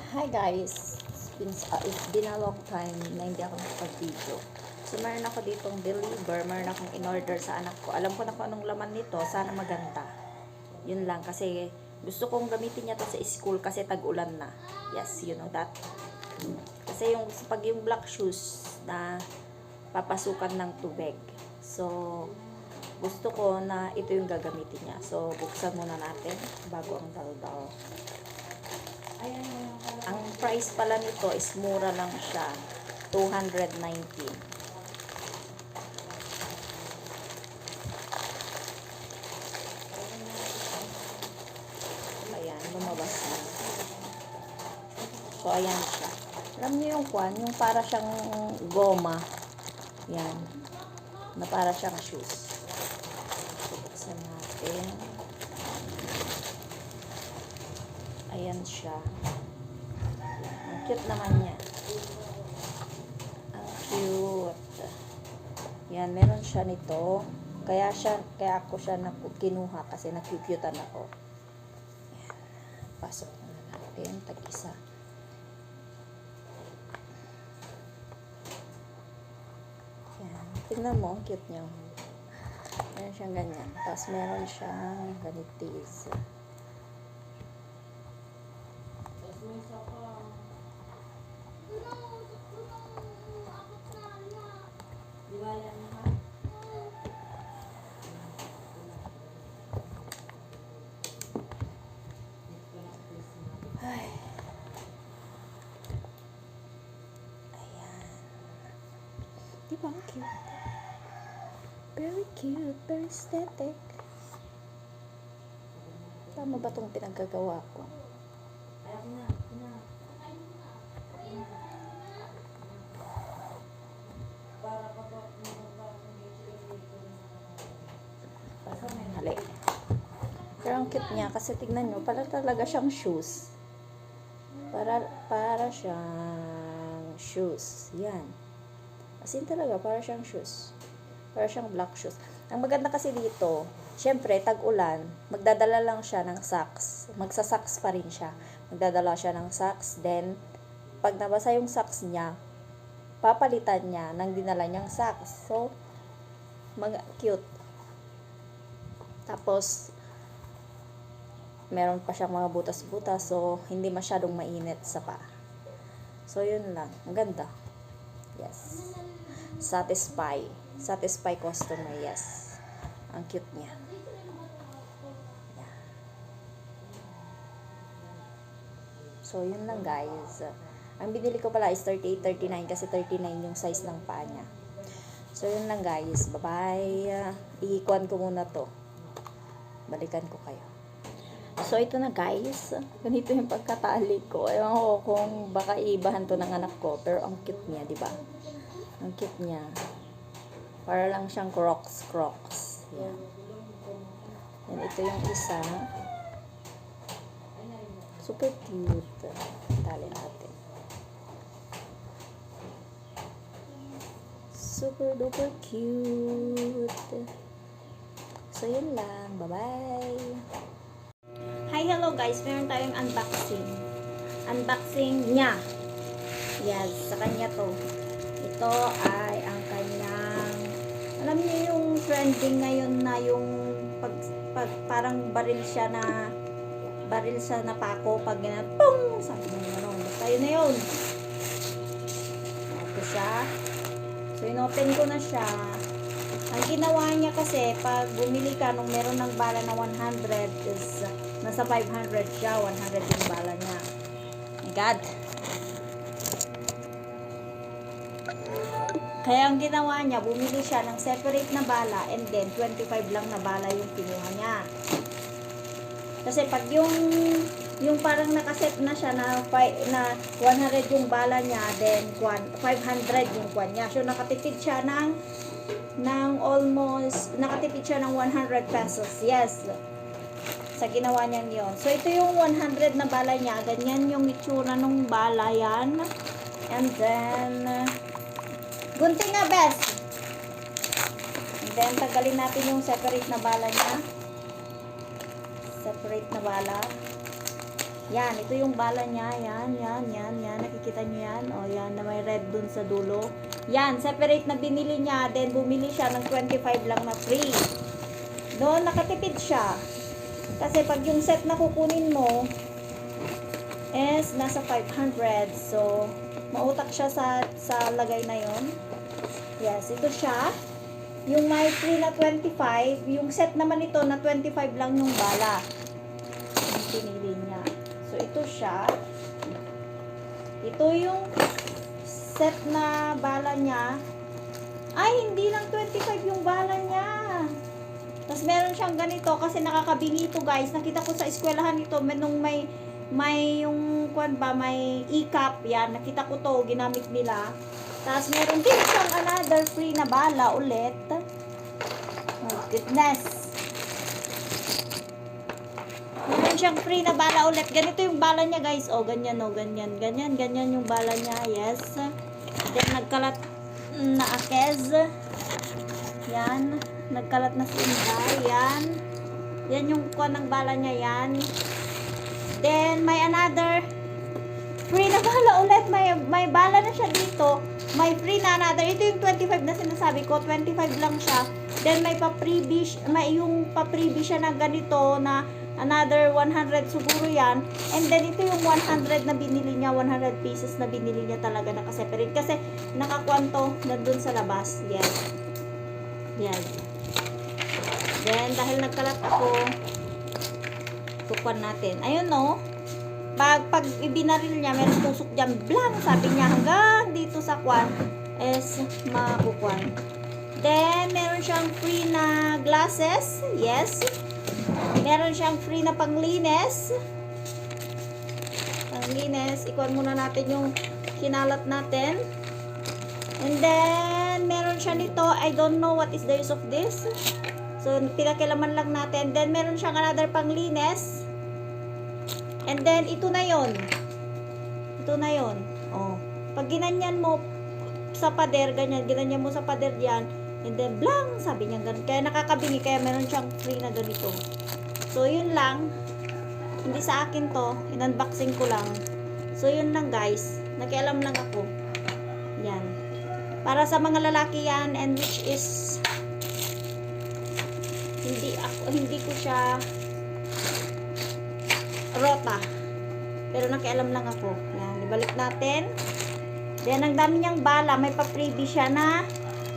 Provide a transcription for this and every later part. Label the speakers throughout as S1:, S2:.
S1: Hi guys, it's been a long time na hindi ako nakapag-video. So meron ako ditong deliver, meron akong in-order sa anak ko. Alam ko na kung anong laman nito, sana maganda. Yun lang, kasi gusto kong gamitin niya to sa school kasi tag-ulan na. Yes, you know that. Kasi pag yung black shoes na papasukan ng tubig. So, gusto ko na ito yung gagamitin niya. So, buksan muna natin bago ang daldal. Ang price pala nito is mura lang siya. 219. Ayan, lumabas na. So, ayan siya. Alam niyo yung yung para siyang goma. Yan. Na para siyang shoes. Buksan natin. Ayan siya. Ang cute naman niya. Ang cute. Yan, meron siya nito. Kaya ako siya kinuha kasi nakukutan ako. Yan. Pasok na natin. Tag-isa. Yan. Tingnan mo, ang cute niya. Meron siyang ganyan. Tapos meron siyang ganitis. Ay. Ayan. Diba ang cute? Very cute, very aesthetic. Tama ba itong pinaggagawa ko? Hali. Pero ang cute niya kasi tignan nyo, para talaga siyang shoes. Para siyang shoes. Yan. As in talaga, para siyang shoes. Para siyang black shoes. Ang maganda kasi dito, syempre, tag-ulan, magdadala lang siya ng socks. Magsa-socks pa rin siya. Magdadala siya ng socks. Then, pag nabasa yung socks niya, papalitan niya ng dinala niyang socks. So, cute. Tapos, meron pa siyang mga butas-butas. So, hindi masyadong mainit sa paa. So, yun lang. Ang ganda. Yes. Satisfy customer. Yes. Ang cute niya. Yeah. So, yun lang guys. Ang binili ko pala is 38, 39 kasi 39 yung size ng paa niya. So, yun lang guys. Bye-bye. Iikuan ko muna to. Balikan ko kayo. So, ito na guys. Ganito yung pagkatali ko. Ewan ko kung baka iibahan to ng anak ko. Pero ang cute niya, di ba? Ang cute niya. Para lang siyang crocs. Yan. Yan, ito yung isa. Super cute. Tali natin. Super duper cute. So, yun lang. Bye-bye. Hi, hello guys. Meron tayong unboxing. Unboxing niya. Yes, sa kanya to. Ito ay ang kanyang, alam niyo yung trending ngayon na yung parang baril siya na pako pag ganyan, pong! Sabi mo gano'n. Basta yun na yun. Ito siya. So, inopen ko na siya. Ang ginawa niya kasi, pag bumili ka nung meron ng bala na 100 is nasa 500 siya. 100 yung bala niya. My God. Kaya ang ginawa niya, bumili siya ng separate na bala and then 25 lang na bala yung kinuha niya. Kasi pag yung parang nakaset na siya na 100 yung bala niya, then 500 yung kwan niya. So nakatipid siya ng almost, nakatipid siya ng 100 pesos. Yes. Sa ginawa niya yon. So ito yung 100 na bala niya. Ganyan yung itsura ng bala yan. And then, gunting nga best. And then, tagalin natin yung separate na bala niya. Separate na bala. Yan, ito yung bala niya. Yan. Nakikita nyo yan? O, yan, na may red dun sa dulo. Yan, separate na binili niya. Then, bumili siya ng 25 lang na free. No, nakatipid siya. Kasi pag yung set na kukunin mo is nasa 500. So, mautak siya sa lagay na yon. Yes, ito siya. Yung may free na 25. Yung set naman ito na 25 lang yung bala. Yung pinili niya. So, ito siya. Ito yung set na bala niya. Ay, hindi lang 25 yung bala niya. Tapos, meron siyang ganito kasi nakakabingi ito, guys. Nakita ko sa eskwelahan ito, nung may yung, may e-cup. Yan, nakita ko to, ginamit nila. Tapos, meron din siyang another free na bala ulit. Oh, goodness. Meron siyang free na bala ulit. Ganito yung bala niya, guys. Oh, ganyan, oh, ganyan. Ganyan yung bala niya. Yes. Then, nagkalat na akez. Yan. Nagkalat na sinday. Yan. Yan yung kuha ng bala niya. Yan. Then, may another free na bala ulit. May bala na siya dito. May free na another. Ito yung 25 na sinasabi ko. 25 lang siya. Then, may yung pa-freebie siya na ganito na another 100 siguro yan. And then, ito yung 100 na binili niya. 100 pieces na binili niya talaga nakaseparate. Kasi, nakakwanto na dun sa labas. Yes. Yan. Then, dahil nagkalat ako, tukuan natin. Ayun, no? Pag ibinaril niya, meron tusok dyan, blang, sabi niya, hanggang dito sa kwan, is makukuan. Then, meron siyang free na glasses. Yes. Meron siyang free na panglinis. Panglinis. Ikuan muna natin yung kinalat natin. And then, meron siya nito. I don't know what is the use of this. So, pinakilaman lang natin. Then, meron siyang another panglinis. And then, ito na yon. Ito na yon. Oh. Pag ginanyan mo sa pader, ganyan, ginanyan mo sa pader yan, and then, blang, sabi niya ganun. Kaya nakakabingi, kaya meron siyang free na ganito. So, yun lang. Hindi sa akin to. In-unboxing ko lang. So, yun lang, guys. Nakialam lang ako. Yan. Para sa mga lalaki yan, and which is hindi ko siya rota. Pero nakialam lang ako. Yan, ibalik natin. Then, ang dami niyang bala. May pa-freebie siya na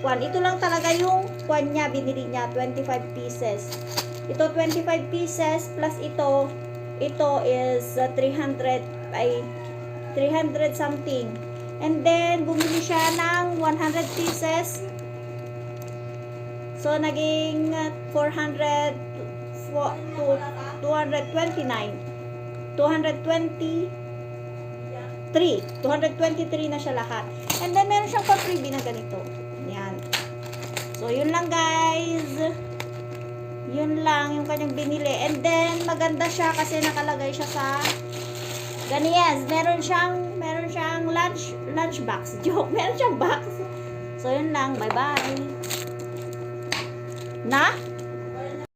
S1: kwan. Ito lang talaga yung kwan niya, binili niya. 25 pieces. Ito, 25 pieces. Plus ito is 300 something. And then, bumili siya ng 100 pieces. So, naging 229. 223 na siya lahat. And then, meron siyang pa-freebie na ganito. Yan. So, yun lang, guys. Yun lang yung kanyang binili. And then, maganda siya kasi nakalagay siya sa ganyan. Meron siyang lunch box. Joke. Meron siyang box. So, yun lang. Bye-bye. Na?